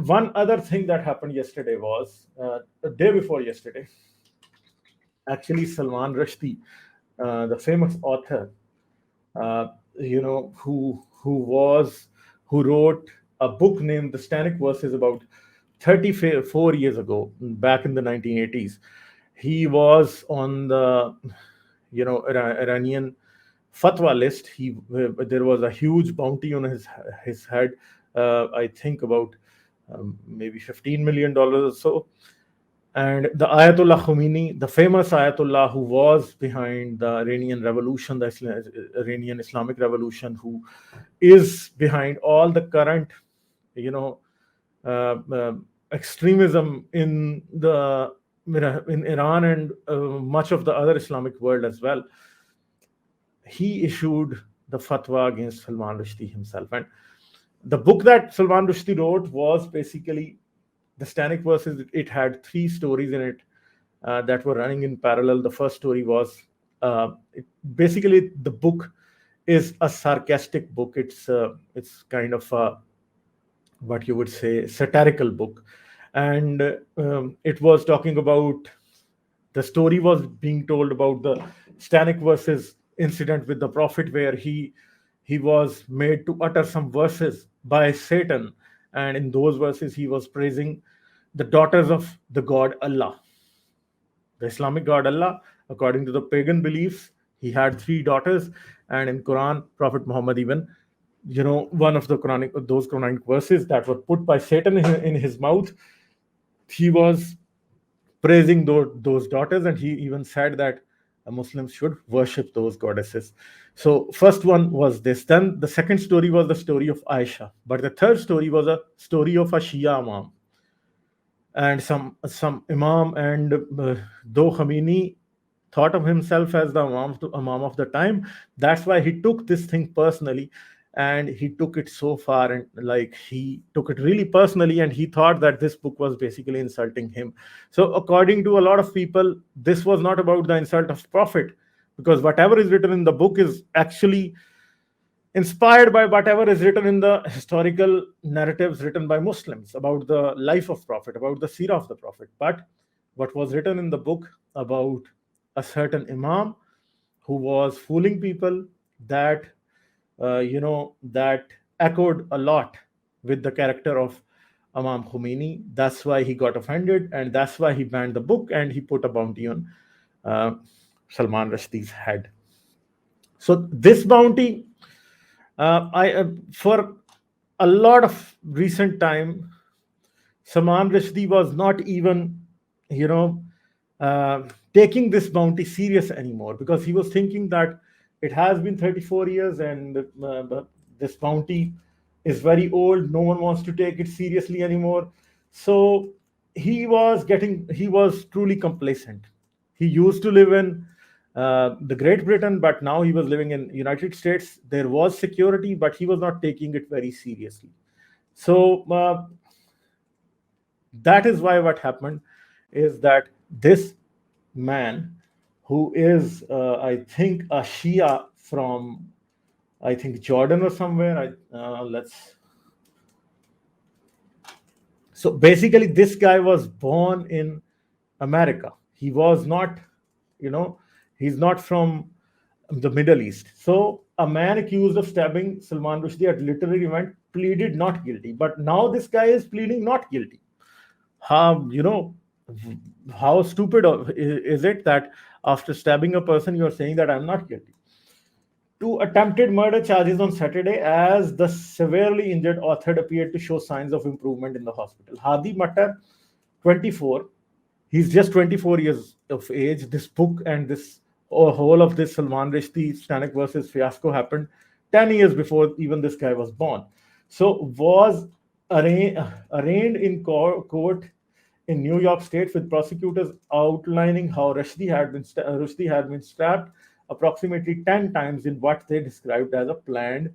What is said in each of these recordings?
one other thing that happened yesterday was the day before yesterday. Actually, Salman Rushdie, the famous author, uh, who wrote a book named The Stanic Verses about 34 years ago, back in the 1980s. He was on the Iranian fatwa list. There was a huge bounty on his head. I think about maybe $15 million or so. And the Ayatollah Khomeini, the famous Ayatollah who was behind the Iranian Revolution, the Iranian Islamic Revolution, who is behind all the current, you know, uh, uh, extremism in Iran and much of the other Islamic world as well. He issued the fatwa against Salman Rushdie himself, and the book that Salman Rushdie wrote was basically the Stanic Verses. It had three stories in it that were running in parallel. The first story was basically the book is a sarcastic book. It's kind of what you would say satirical book, and it was talking about, the story was being told about the Stanic Verses incident with the prophet, where he was made to utter some verses by Satan, and in those verses he was praising the daughters of the god Allah, the Islamic god Allah. According to the pagan beliefs, he had three daughters, and in Quran, Prophet Muhammad even, one of the Quranic verses that were put by Satan in his mouth, he was praising those daughters, and he even said that Muslims should worship those goddesses. So first one was this. Then the second story was the story of Aisha, but the third story was a story of a Shia imam, and some imam, and though Khomeini thought of himself as the imam of the time, that's why he took this thing personally, and he took it so far, and like he took it really personally, and he thought that this book was basically insulting him. So according to a lot of people, this was not about the insult of prophet, because whatever is written in the book is actually inspired by whatever is written in the historical narratives written by Muslims about the life of Prophet, about the seerah of the Prophet. But what was written in the book about a certain Imam who was fooling people, that that echoed a lot with the character of Imam Khomeini. That's why he got offended, and that's why he banned the book, and he put a bounty on uh, Salman Rushdie's head. So this bounty, I for a lot of recent time, Salman Rushdie was not even, you know, taking this bounty serious anymore, because he was thinking that it has been 34 years, and this bounty is very old. No one wants to take it seriously anymore. So he was truly complacent. He used to live in the Great Britain, but now he was living in United States. There was security, but he was not taking it very seriously. So that is why what happened is that this man, who is I think a Shia from, I think, Jordan or somewhere. Let's So basically, this guy was born in America. He was not, you know, he's not from the Middle East. So a man accused of stabbing Salman Rushdie at literary event pleaded not guilty. But now this guy is pleading not guilty. How, how stupid is it that after stabbing a person, you're saying that I'm not guilty? Two attempted murder charges on Saturday, as the severely injured author appeared to show signs of improvement in the hospital. Hadi Mattar, 24, he's just 24 years of age. This book and this whole of this Salman Rushdie Stanek versus fiasco happened 10 years before even this guy was born. So was arraigned in court in New York State, with prosecutors outlining how Rushdie had been stabbed approximately 10 times in what they described as a planned,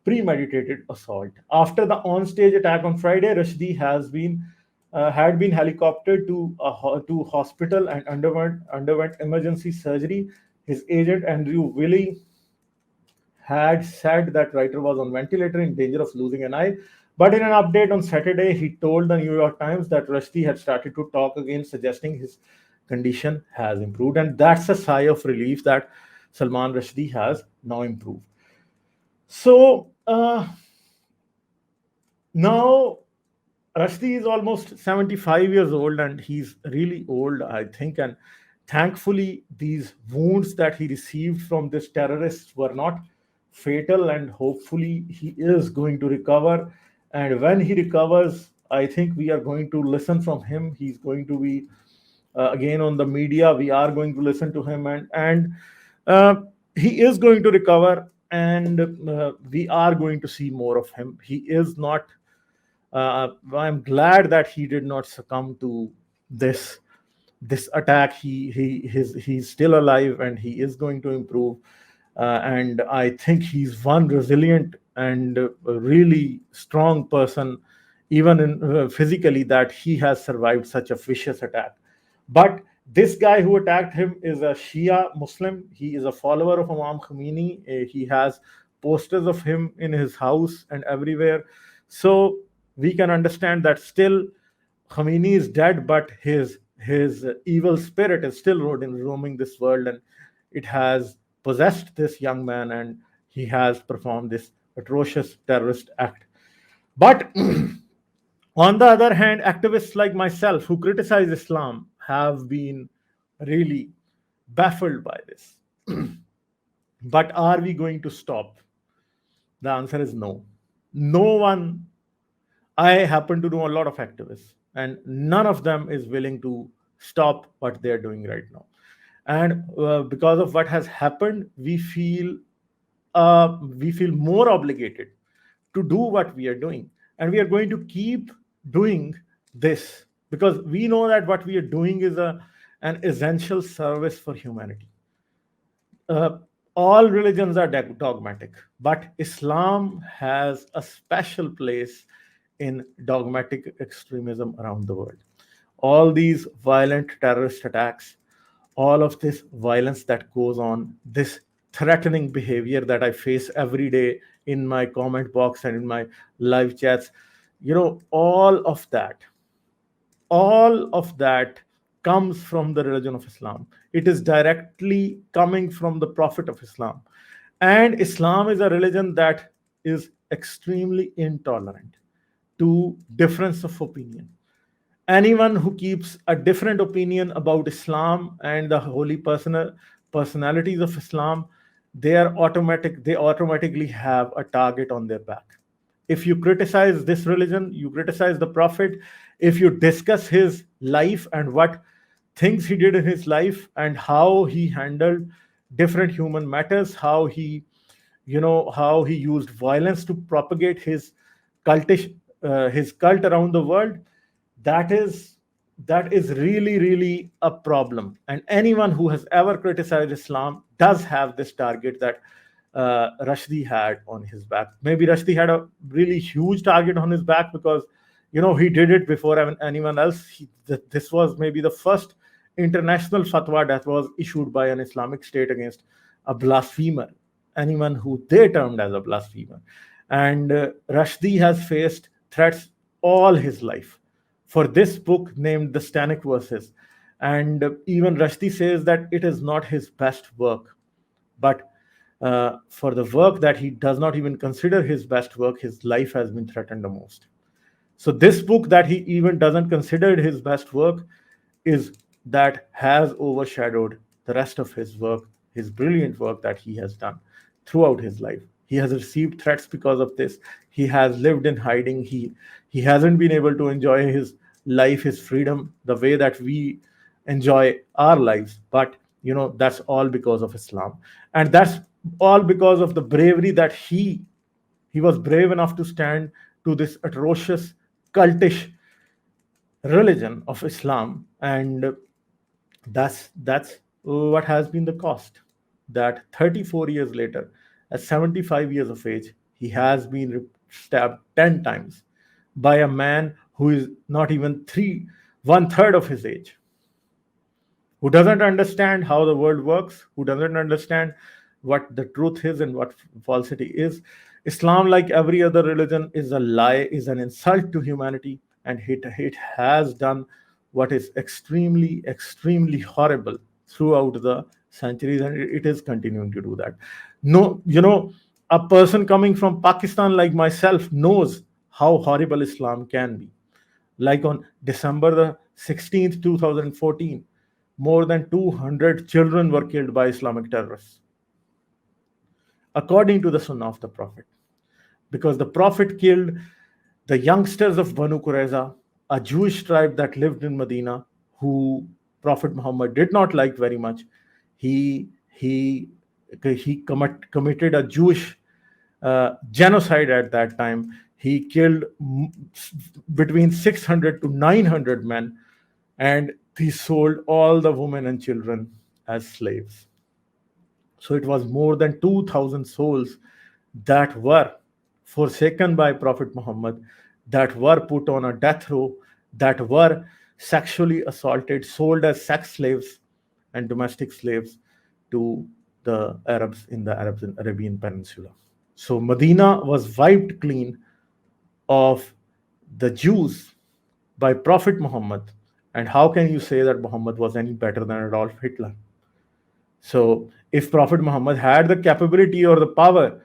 premeditated assault. After the on-stage attack on Friday, Rushdie had been helicoptered to hospital and underwent emergency surgery. His agent Andrew Willey had said that writer was on ventilator in danger of losing an eye. But in an update on Saturday, he told the New York Times that Rushdie had started to talk again, suggesting his condition has improved. And that's a sigh of relief that Salman Rushdie has now improved. So now Rushdie is almost 75 years old, and he's really old, I think. And thankfully, these wounds that he received from this terrorist were not fatal, and hopefully, he is going to recover. And when he recovers, I think we are going to listen from him. He's going to be again on the media. We are going to listen to him, and uh, he is going to recover, and we are going to see more of him. He is not I'm glad that he did not succumb to this attack. He's still alive, and he is going to improve. And I think he's one resilient and really strong person, even in physically, that he has survived such a vicious attack. But this guy who attacked him is a Shia Muslim. He is a follower of Imam Khomeini. He has posters of him in his house and everywhere. So we can understand that still Khomeini is dead, but his evil spirit is still roaming this world, and it has possessed this young man, and he has performed this atrocious terrorist act. But on the other hand, activists like myself who criticize Islam have been really baffled by this. But are we going to stop? The answer is no. No one. I happen to know a lot of activists, and none of them is willing to stop what they're doing right now. And because of what has happened, we feel more obligated to do what we are doing, and we are going to keep doing this because we know that what we are doing is an essential service for humanity. uh, all religions are dogmatic, but Islam has a special place in dogmatic extremism around the world. All these violent terrorist attacks, all of this violence that goes on, this threatening behavior that I face every day in my comment box and in my live chats, all of that comes from the religion of Islam. It is directly coming from the Prophet of Islam. And Islam is a religion that is extremely intolerant to difference of opinion. Anyone who keeps a different opinion about Islam and the holy personalities of Islam, they automatically have a target on their back. If you criticize this religion, you criticize the Prophet. If you discuss his life and what things he did in his life and how he handled different human matters, how he used violence to propagate cultish his cult around the world, that is really, really a problem. And anyone who has ever criticized Islam does have this target that Rushdie had on his back. Maybe Rushdie had a really huge target on his back because he did it before anyone else. This was maybe the first international fatwa that was issued by an Islamic state against a blasphemer, anyone who they termed as a blasphemer. And Rushdie has faced threats all his life for this book named The Stanic Verses. And even Rushdie says that it is not his best work. But for the work that he does not even consider his best work, his life has been threatened the most. So this book that he even doesn't consider his best work is that has overshadowed the rest of his work, his brilliant work that he has done throughout his life. He has received threats because of this. He has lived in hiding. He hasn't been able to enjoy his life, his freedom, the way that we enjoy our lives. But that's all because of Islam, and that's all because of the bravery that he was brave enough to stand to this atrocious cultish religion of Islam. And that's what has been the cost, that 34 years later, at 75 years of age, he has been stabbed 10 times by a man who is not even one third of his age, who doesn't understand how the world works, who doesn't understand what the truth is and what falsity is. Islam, like every other religion, is a lie, is an insult to humanity, and it has done what is extremely, extremely horrible throughout the centuries, and it is continuing to do that. No, a person coming from Pakistan like myself knows how horrible Islam can be. Like on December the 16th, 2014, more than 200 children were killed by Islamic terrorists, according to the Sunnah of the Prophet. Because the Prophet killed the youngsters of Banu Qurayza, a Jewish tribe that lived in Medina, who Prophet Muhammad did not like very much. He committed a Jewish genocide at that time. He killed between 600 to 900 men, and he sold all the women and children as slaves. So it was more than 2,000 souls that were forsaken by Prophet Muhammad, that were put on a death row, that were sexually assaulted, sold as sex slaves and domestic slaves to the Arabs in the Arabian Peninsula. So Medina was wiped clean of the Jews by Prophet Muhammad. And how can you say that Muhammad was any better than Adolf Hitler? So, if Prophet Muhammad had the capability or the power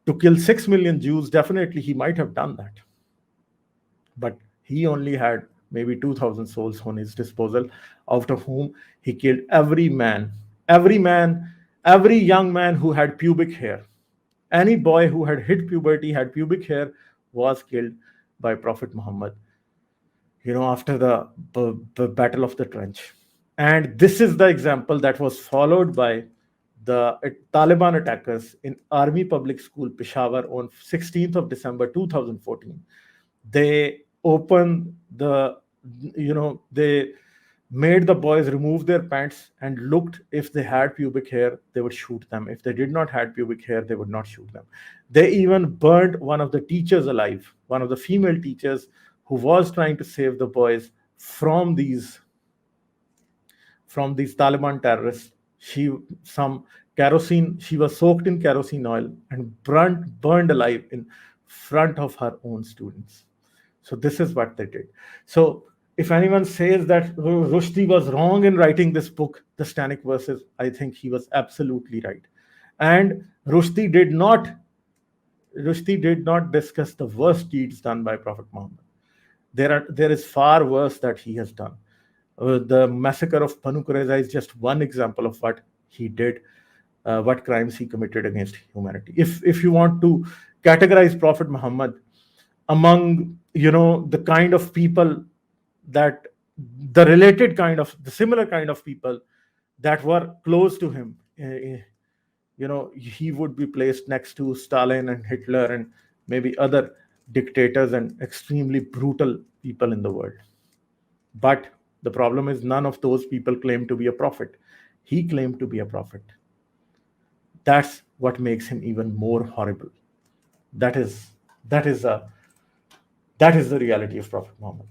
to kill 6 million Jews, definitely he might have done that. But he only had maybe 2,000 souls on his disposal, out of whom he killed every man, every young man who had pubic hair. Any boy who had hit puberty, had pubic hair, was killed by Prophet Muhammad, after the Battle of the Trench. And this is the example that was followed by the Taliban attackers in Army Public School, Peshawar, on 16th of December 2014. They opened they made the boys remove their pants and looked if they had pubic hair, they would shoot them. If they did not have pubic hair, they would not shoot them. They even burned one of the teachers alive, one of the female teachers who was trying to save the boys from these Taliban terrorists. She was soaked in kerosene oil and burned alive in front of her own students. So this is what they did. So if anyone says that Rushdie was wrong in writing this book, The Satanic Verses, I think he was absolutely right. And Rushdie did not discuss the worst deeds done by Prophet Muhammad. There is far worse that he has done. The massacre of Banu Qurayza is just one example of what he did, what crimes he committed against humanity. If you want to categorize Prophet Muhammad among the kind of people that the similar kind of people that were close to him, he would be placed next to Stalin and Hitler and maybe other dictators and extremely brutal people in the world. But the problem is none of those people claim to be a prophet. He claimed to be a prophet. That's what makes him even more horrible. That is the reality of Prophet Muhammad.